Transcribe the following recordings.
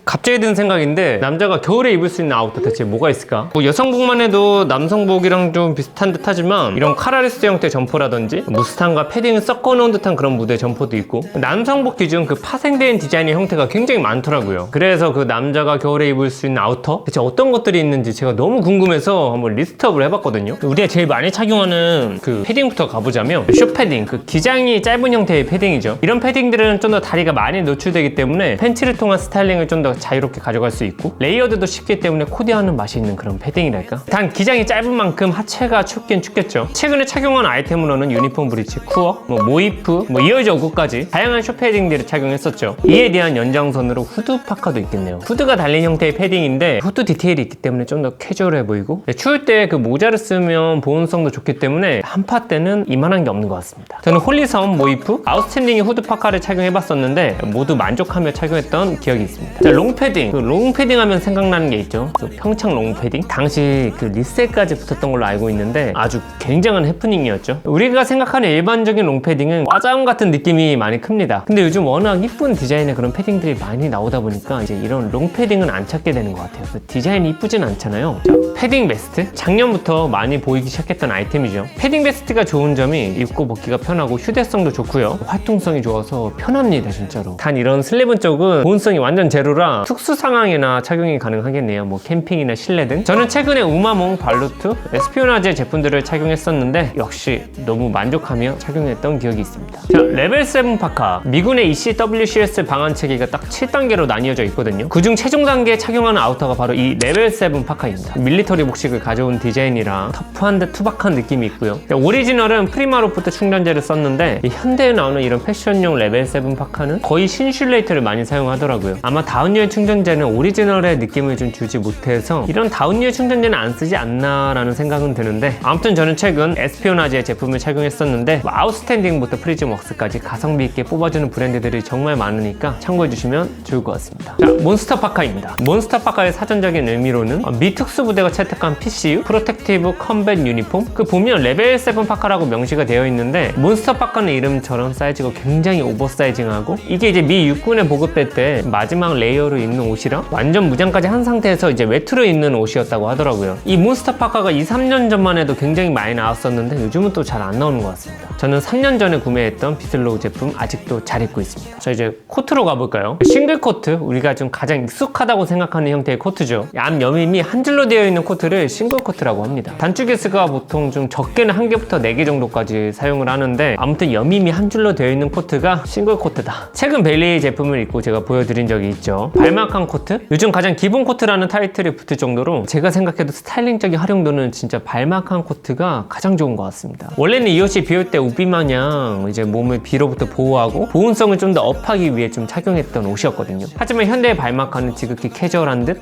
갑자기 든 생각인데, 남자가 겨울에 입을 수 있는 아우터 대체 뭐가 있을까? 뭐 여성복만 해도 남성복이랑 좀 비슷한 듯 하지만 이런 카라리스 형태 점퍼라든지 무스탕과 패딩을 섞어놓은 듯한 그런 무드의 점퍼도 있고, 남성복 기준 그 파생된 디자인의 형태가 굉장히 많더라고요. 그래서 그 남자가 겨울에 입을 수 있는 아우터 대체 어떤 것들이 있는지 제가 너무 궁금해서 한번 리스트업을 해봤거든요. 우리가 제일 많이 착용하는 그 패딩부터 가보자면 숏패딩, 그 기장이 짧은 형태의 패딩이죠. 이런 패딩들은 좀 더 다리가 많이 노출되기 때문에 팬츠를 통한 스타일링을 좀 더 자유롭게 가져갈 수 있고, 레이어드도 쉽기 때문에 코디하는 맛이 있는 그런 패딩이랄까. 단 기장이 짧은 만큼 하체가 춥긴 춥겠죠. 최근에 착용한 아이템으로는 유니폼 브리치, 쿠어, 모이프, 이어져 오구까지 다양한 숏패딩들을 착용했었죠. 이에 대한 연장선으로 후드 파카도 있겠네요. 후드가 달린 형태의 패딩인데 후드 디테일이 있기 때문에 좀 더 캐주얼해 보이고, 추울 때 그 모자를 쓰면 보온성도 좋기 때문에 한파 때는 이만한 게 없는 것 같습니다. 저는 홀리섬, 모이프, 아웃스탠딩의 후드 파카를 착용해봤었는데 모두 만족하며 착용했던 기억이 있습니다. 자, 롱패딩. 롱패딩 하면 생각나는 게 있죠. 평창 롱패딩. 당시 리셀까지 붙었던 걸로 알고 있는데 아주 굉장한 해프닝이었죠. 우리가 생각하는 일반적인 롱패딩은 과장 같은 느낌이 많이 큽니다. 근데 요즘 워낙 이쁜 디자인의 그런 패딩들이 많이 나오다 보니까 이제 이런 롱패딩은 안 찾게 되는 것 같아요. 디자인이 이쁘진 않잖아요. 자, 패딩 베스트. 작년부터 많이 보이기 시작했던 아이템이죠. 패딩 베스트가 좋은 점이 입고 벗기가 편하고 휴대성도 좋고요. 활동성이 좋아서 편합니다, 진짜로. 단 이런 슬리븐 쪽은 보온성이 완전 제로라 특수 상황이나 착용이 가능하겠네요. 캠핑이나 실내 등. 저는 최근에 우마몽, 발루트, 에스피오나제 제품들을 착용했었는데 역시 너무 만족하며 착용했던 기억이 있습니다. 자, 레벨 7 파카. 미군의 ECWCS 방한 체계가 딱 7단계로 나뉘어져 있거든요. 그중 최종 단계에 착용하는 아우터가 바로 이 레벨 7 파카입니다. 밀리터리 복식을 가져온 디자인이라 터프한 듯 투박한 느낌이 있고요. 오리지널은 프리마로프트 충전재를 썼는데 현대에 나오는 이런 패션용 레벨 7 파카는 거의 신슐레이터를 많이 사용하더라고요. 아마 다운유의 충전재는 오리지널의 느낌을 좀 주지 못해서 이런 다운유의 충전재는 안 쓰지 않나 라는 생각은 드는데, 아무튼 저는 최근 에스피오나제 제품을 착용했었는데 아웃스탠딩부터 프리즘웍스까지 가성비 있게 뽑아주는 브랜드들이 정말 많으니까 참고해주시면 좋을 것 같습니다. 자, 몬스터 파카입니다. 몬스터 파카의 사전적인 의미로는 미 특수부대가 채택한 PCU 프로텍티브 컴뱃 유니폼, 보면 레벨 7 파카라고 명시가 되어 있는데 몬스터 파카는 이름처럼 사이즈가 굉장히 오버사이징하고, 이게 이제 미 육군에 보급될 때 마지막 레이어로 입는 옷이랑 완전 무장까지 한 상태에서 이제 외투로 입는 옷이었다고 하더라고요. 이 몬스터 파카가 2-3년 전만 해도 굉장히 많이 나왔었는데 요즘은 또 잘 안 나오는 것 같습니다. 저는 3년 전에 구매했던 비슬로우 제품 아직도 잘 입고 있습니다. 자, 이제 코트로 가볼까요? 싱글 코트, 우리가 좀 가장 익숙하다고 생각하는 형태의 코트죠. 앞 여밈이 한 줄로 되어 있는 코트를 싱글 코트라고 합니다. 단축 개수가 보통 좀 적게는 1개부터 4개 정도까지 사용을 하는데, 아무튼 여밈이 한 줄로 되어 있는 코트가 싱글 코트다. 최근 벨리 제품을 입고 제가 보여드린 적이 있죠. 발막한 코트? 요즘 가장 기본 코트라는 타이틀이 붙을 정도로 제가 생각해도 스타일링적인 활용도는 진짜 발막한 코트가 가장 좋은 것 같습니다. 원래는 이 옷이 비 올 때 우비마냥 이제 몸을 비로부터 보호하고 보온성을 좀 더 업하기 위해 좀 착용했던 옷이었거든요. 하지만 현대의 발막하는 지극히 캐주얼한 듯,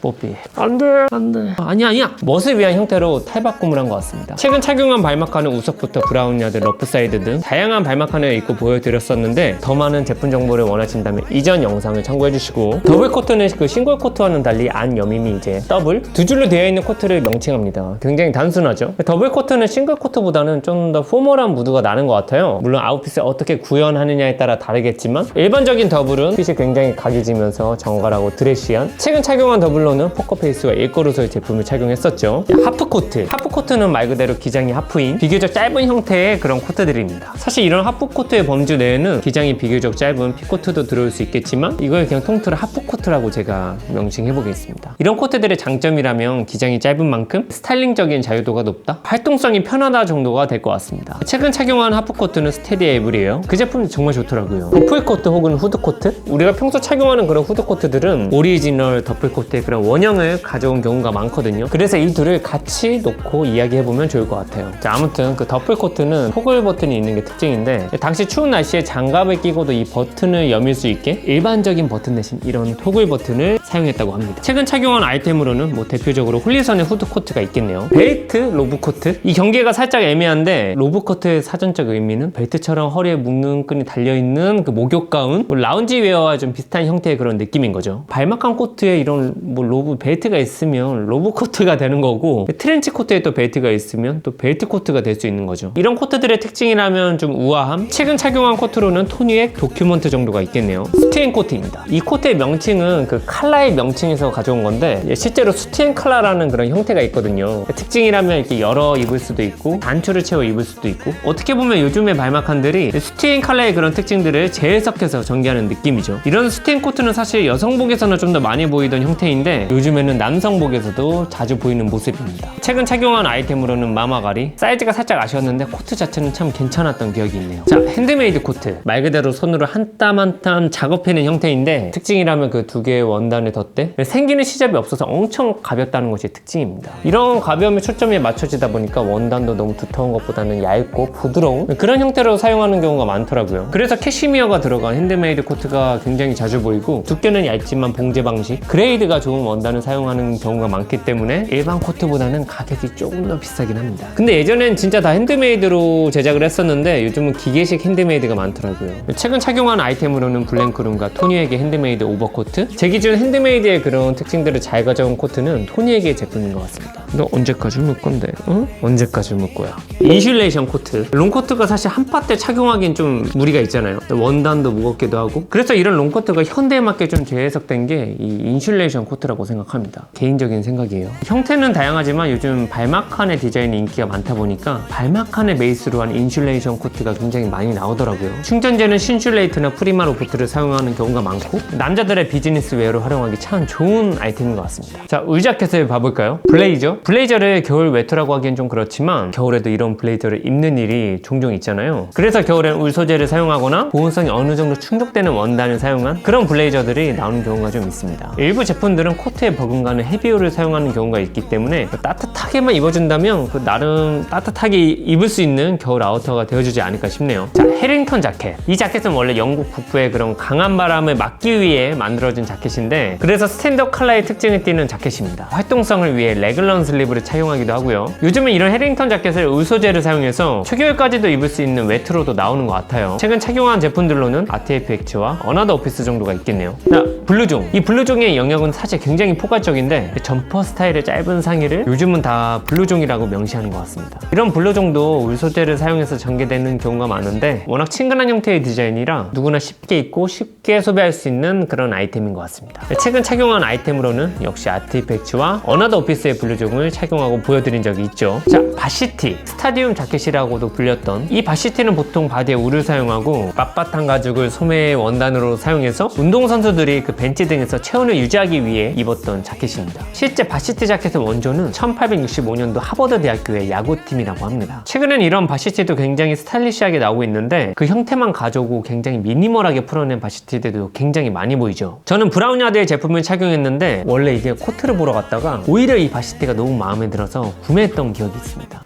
뽀삐 안돼 아니야 멋을 위한 형태로 탈바꿈을 한 것 같습니다. 최근 착용한 발막하는 우석부터 브라운 야드, 러프 사이드 등 다양한 발막하는 입고 보여드렸었는데, 더 많은 제품 정보를 원하신다면 이전 영상을 참고해주시고, 더블 코트는 그 싱글 코트와는 달리 안 여밈이 이제 더블 두 줄로 되어 있는 코트를 명칭합니다. 굉장히 단순하죠. 더블 코트는 싱글 코트보다는 좀 더 포멀한 무드가 나는 것 같아요. 물론 아웃핏을 어떻게 구현하느냐에 따라 다르겠지만 일반적인 더블은 핏이 굉장히 각이지면서 정갈하고 드레시한, 최근 착용한 더블로는 포커페이스와 일거루소의 제품을 착용했었죠. 하프코트. 하프코트는 말 그대로 기장이 하프인 비교적 짧은 형태의 그런 코트들입니다. 사실 이런 하프코트의 범주 내에는 기장이 비교적 짧은 핏코트도 들어올 수 있겠지만 이걸 그냥 통틀어 하프코트라고 제가 명칭해보겠습니다. 이런 코트들의 장점이라면 기장이 짧은 만큼 스타일링적인 자유도가 높다, 활동성이 편하다 정도가 될 것 같습니다. 최근 착용한 하프코트는 스테디 에이블이에요. 그 제품이 정말 좋더라고요. 풀코트 혹은 후드코트? 우리가 평소 착용하는 그런 후드코트들은 오리지널 더플코트의 그런 원형을 가져온 경우가 많거든요. 그래서 이 둘을 같이 놓고 이야기해보면 좋을 것 같아요. 자, 아무튼 그 더플코트는 토글 버튼이 있는 게 특징인데, 당시 추운 날씨에 장갑을 끼고도 이 버튼을 여밀 수 있게 일반적인 버튼 대신 이런 토글 버튼을 사용했다고 합니다. 최근 착용한 아이템으로는 대표적으로 홀리선의 후드코트가 있겠네요. 벨트, 로브코트? 이 경계가 살짝 애매한데, 로브코트의 사전적 의미는 벨트처럼 허리에 묶는 끈이 달려있는 그 목욕 가운, 라운지 웨어와 좀 비슷한 형태의 그런 느낌인 거죠. 발막한 코트에 이런 로브 벨트가 있으면 로브 코트가 되는 거고, 트렌치 코트에 또 벨트가 있으면 또 벨트 코트가 될 수 있는 거죠. 이런 코트들의 특징이라면 좀 우아함? 최근 착용한 코트로는 토니액 도큐먼트 정도가 있겠네요. 스테인 코팅, 코트입니다. 이 코트의 명칭은 그 칼라의 명칭에서 가져온 건데 실제로 수티엔 칼라라는 그런 형태가 있거든요. 특징이라면 이렇게 열어 입을 수도 있고 단추를 채워 입을 수도 있고, 어떻게 보면 요즘의 발막한들이 수티엔 칼라의 그런 특징들을 재해석해서 전개하는 느낌이죠. 이런 수티엔 코트는 사실 여성복에서는 좀 더 많이 보이던 형태인데 요즘에는 남성복에서도 자주 보이는 모습입니다. 최근 착용한 아이템으로는 마마가리, 사이즈가 살짝 아쉬웠는데 코트 자체는 참 괜찮았던 기억이 있네요. 자, 핸드메이드 코트. 말 그대로 손으로 한 땀 한 땀 작업해낸 형태인데 특징이라면 그 두 개의 원단의 덧대, 생기는 시접이 없어서 엄청 가볍다는 것이 특징입니다. 이런 가벼움에 초점이 맞춰지다 보니까 원단도 너무 두터운 것보다는 얇고 부드러운 그런 형태로 사용하는 경우가 많더라고요. 그래서 캐시미어가 들어간 핸드메이드 코트가 굉장히 자주 보이고, 두께는 얇지만 봉제 방식, 그레이드가 좋은 원단을 사용하는 경우가 많기 때문에 일반 코트보다는 가격이 조금 더 비싸긴 합니다. 근데 예전엔 진짜 다 핸드메이드로 제작을 했었는데 요즘은 기계식 핸드메이드가 많더라고요. 최근 착용한 아이템으로는 블랭크룸과 토니에게 핸드메이드 오버코트. 제 기준 핸드메이드의 그런 특징들을 잘 가져온 코트는 토니에게 제품인 것 같습니다. 너 언제까지 물 건데? 응? 언제까지 물 거야? 인슐레이션 코트. 롱코트가 사실 한파 때 착용하기엔 좀 무리가 있잖아요. 원단도 무겁기도 하고. 그래서 이런 롱코트가 현대에 맞게 좀 재해석된 게 이 인슐레이션 코트라고 생각합니다. 개인적인 생각이에요. 형태는 다양하지만 요즘 발막칸의 디자인이 인기가 많다 보니까 발막칸의 베이스로 한 인슐레이션 코트가 굉장히 많이 나오더라고요. 충전재는 신슐레이트나 프리마 로프트를 사용하는 경우가 많고, 남자들의 비즈니스 웨어로 활용하기 참 좋은 아이템인 것 같습니다. 자, 울자켓을 봐볼까요? 블레이저. 블레이저를 겨울 외투라고 하기엔 좀 그렇지만 겨울에도 이런 블레이저를 입는 일이 종종 있잖아요. 그래서 겨울엔 울 소재를 사용하거나 보온성이 어느 정도 충족되는 원단을 사용한 그런 블레이저들이 나오는 경우가 좀 있습니다. 일부 제품들은 코트에 버금가는 헤비울을 사용하는 경우가 있기 때문에 따뜻하게만 입어준다면 나름 따뜻하게 입을 수 있는 겨울 아우터가 되어주지 않을까 싶네요. 자, 해링턴 자켓. 이 자켓은 원래 영국 북부의 그런 강한 바람을 막기 위해 만들어진 자켓인데, 그래서 스탠더드 컬러의 특징을 띠는 자켓입니다. 활동성을 위해 레글런 슬리브를 착용하기도 하고요. 요즘은 이런 해링턴 자켓을 울 소재를 사용해서 초겨울까지도 입을 수 있는 외투로도 나오는 것 같아요. 최근 착용한 제품들로는 RTFX와 어나더 오피스 정도가 있겠네요. 자, 블루종. 이 블루종의 영역은 사실 굉장히 포괄적인데 점퍼 스타일의 짧은 상의를 요즘은 다 블루종이라고 명시하는 것 같습니다. 이런 블루종도 울 소재를 사용해서 전개되는 경우가 많은데 워낙 친근한 형태의 디자인이라 누구나 쉽게 입고 쉽게 소비할 수 있는 그런 아이템인 것 같습니다. 최근 착용한 아이템으로는 역시 RTFX와 어나더 오피스의 블루종을 착용하고 보여드린 적이 있죠. 자, 바시티. 스타디움 자켓이라고도 불렸던 이 바시티는 보통 바디에 울을 사용하고 빳빳한 가죽을 소매의 원단으로 사용해서 운동선수들이 그 벤치 등에서 체온을 유지하기 위해 입었던 자켓입니다. 실제 바시티 자켓의 원조는 1865년도 하버드 대학교의 야구팀이라고 합니다. 최근엔 이런 바시티도 굉장히 스타일리시하게 나오고 있는데 그 형태만 가져오고 굉장히 미니멀하게 풀어낸 바시티들도 굉장히 많이 보이죠. 저는 브라운야드의 제품을 착용했는데 원래 이게 코트를 보러 갔다가 오히려 이 바시티가 너무 마음에 들어서 구매했던 기억이 있습니다.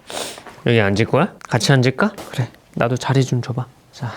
여기 앉을 거야? 같이 앉을까? 그래, 나도 자리 좀 줘봐. 자,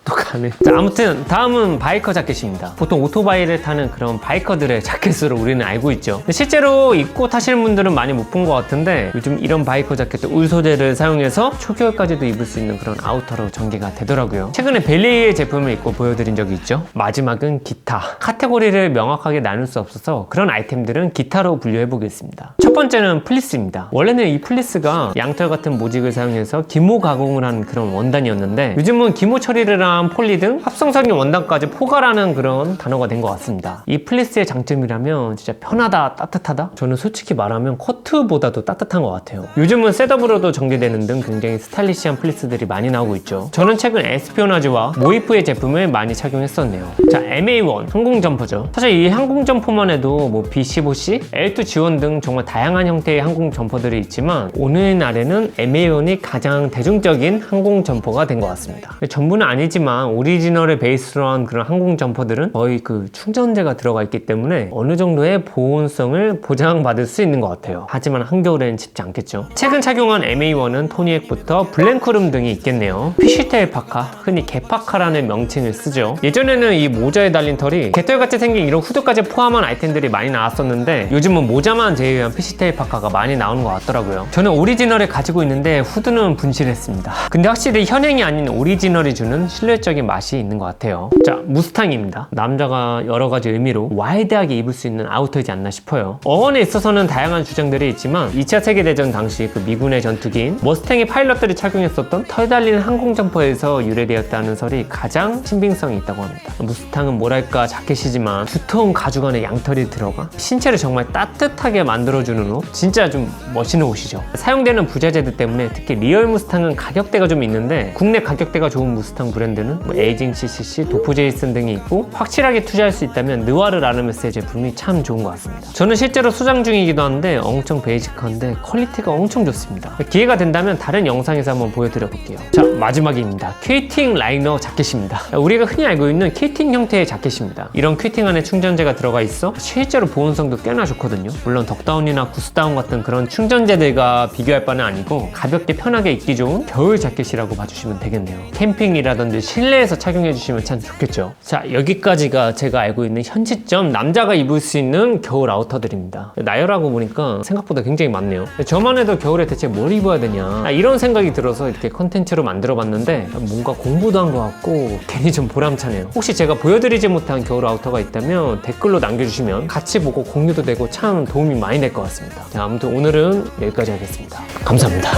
또 가네. 자, 아무튼 다음은 바이커 자켓입니다. 보통 오토바이를 타는 그런 바이커들의 자켓으로 우리는 알고 있죠. 실제로 입고 타시는 분들은 많이 못 본 것 같은데 요즘 이런 바이커 자켓도 울 소재를 사용해서 초겨울까지도 입을 수 있는 그런 아우터로 전개가 되더라고요. 최근에 벨리의 제품을 입고 보여드린 적이 있죠. 마지막은 기타. 카테고리를 명확하게 나눌 수 없어서 그런 아이템들은 기타로 분류해 보겠습니다. 첫 번째는 플리스입니다. 원래는 이 플리스가 양털 같은 모직을 사용해서 기모 가공을 한 그런 원단이었는데 요즘은 기모 처리를 한 폴리 등 합성적인 원단까지 포괄하는 그런 단어가 된 것 같습니다. 이 플리스의 장점이라면 진짜 편하다, 따뜻하다? 저는 솔직히 말하면 커트보다도 따뜻한 것 같아요. 요즘은 셋업으로도 전개되는 등 굉장히 스타일리시한 플리스들이 많이 나오고 있죠. 저는 최근 에스피오나즈와 모이프의 제품을 많이 착용했었네요. 자, MA1 항공 점퍼죠. 사실 이 항공 점퍼만 해도 뭐 B15C, L2 G1 등 정말 다양한 형태의 항공 점퍼들이 있지만 오늘날에는 MA1이 가장 대중적인 항공 점퍼가 된 것 같습니다. 전부는 아니지만 오리지널을 베이스로 한 그런 항공 점퍼들은 거의 그 충전재가 들어가 있기 때문에 어느 정도의 보온성을 보장받을 수 있는 것 같아요. 하지만 한겨울엔 쉽지 않겠죠. 최근 착용한 MA1은 토니액부터 블랭크룸 등이 있겠네요. 피쉬테일 파카, 흔히 개파카라는 명칭을 쓰죠. 예전에는 이 모자에 달린 털이 개털같이 생긴 이런 후드까지 포함한 아이템들이 많이 나왔었는데 요즘은 모자만 제외한 피쉬테일 파카가 많이 나오는 것 같더라고요. 저는 오리지널을 가지고 있는데 후드는 분실했습니다. 근데 확실히 현행이 아닌 오리지널이 주는 그런 실내적인 맛이 있는 것 같아요. 자, 무스탕입니다. 남자가 여러 가지 의미로 와이드하게 입을 수 있는 아우터이지 않나 싶어요. 어원에 있어서는 다양한 주장들이 있지만 2차 세계대전 당시 그 미군의 전투기인 머스탱의 파일럿들이 착용했었던 털 달린 항공 점퍼에서 유래되었다는 설이 가장 신빙성이 있다고 합니다. 무스탕은 뭐랄까 자켓이지만 두터운 가죽 안에 양털이 들어가 신체를 정말 따뜻하게 만들어주는 옷, 진짜 좀 멋있는 옷이죠. 사용되는 부자재들 때문에 특히 리얼 무스탕은 가격대가 좀 있는데 국내 가격대가 좋은 무스탕 브랜드는 에이징 CCC, 도프 제이슨 등이 있고 확실하게 투자할 수 있다면 느와르 라르메스의 제품이 참 좋은 것 같습니다. 저는 실제로 소장 중이기도 한데 엄청 베이직한데 퀄리티가 엄청 좋습니다. 기회가 된다면 다른 영상에서 한번 보여드려 볼게요. 자, 마지막입니다. 퀘이팅 라이너 자켓입니다. 우리가 흔히 알고 있는 퀘이팅 형태의 자켓입니다. 이런 퀘이팅 안에 충전재가 들어가 있어 실제로 보온성도 꽤나 좋거든요. 물론 덕다운이나 구스다운 같은 그런 충전재들과 비교할 바는 아니고 가볍게 편하게 입기 좋은 겨울 자켓이라고 봐주시면 되겠네요. 캠핑이라든지 실내에서 착용해 주시면 참 좋겠죠. 자, 여기까지가 제가 알고 있는 현 시점 남자가 입을 수 있는 겨울 아우터들입니다. 나열하고 보니까 생각보다 굉장히 많네요. 저만 해도 겨울에 대체 뭘 입어야 되냐 이런 생각이 들어서 이렇게 컨텐츠로 만들어 봤는데 뭔가 공부도 한 것 같고 괜히 좀 보람차네요. 혹시 제가 보여드리지 못한 겨울 아우터가 있다면 댓글로 남겨주시면 같이 보고 공유도 되고 참 도움이 많이 될 것 같습니다. 자, 아무튼 오늘은 여기까지 하겠습니다. 감사합니다.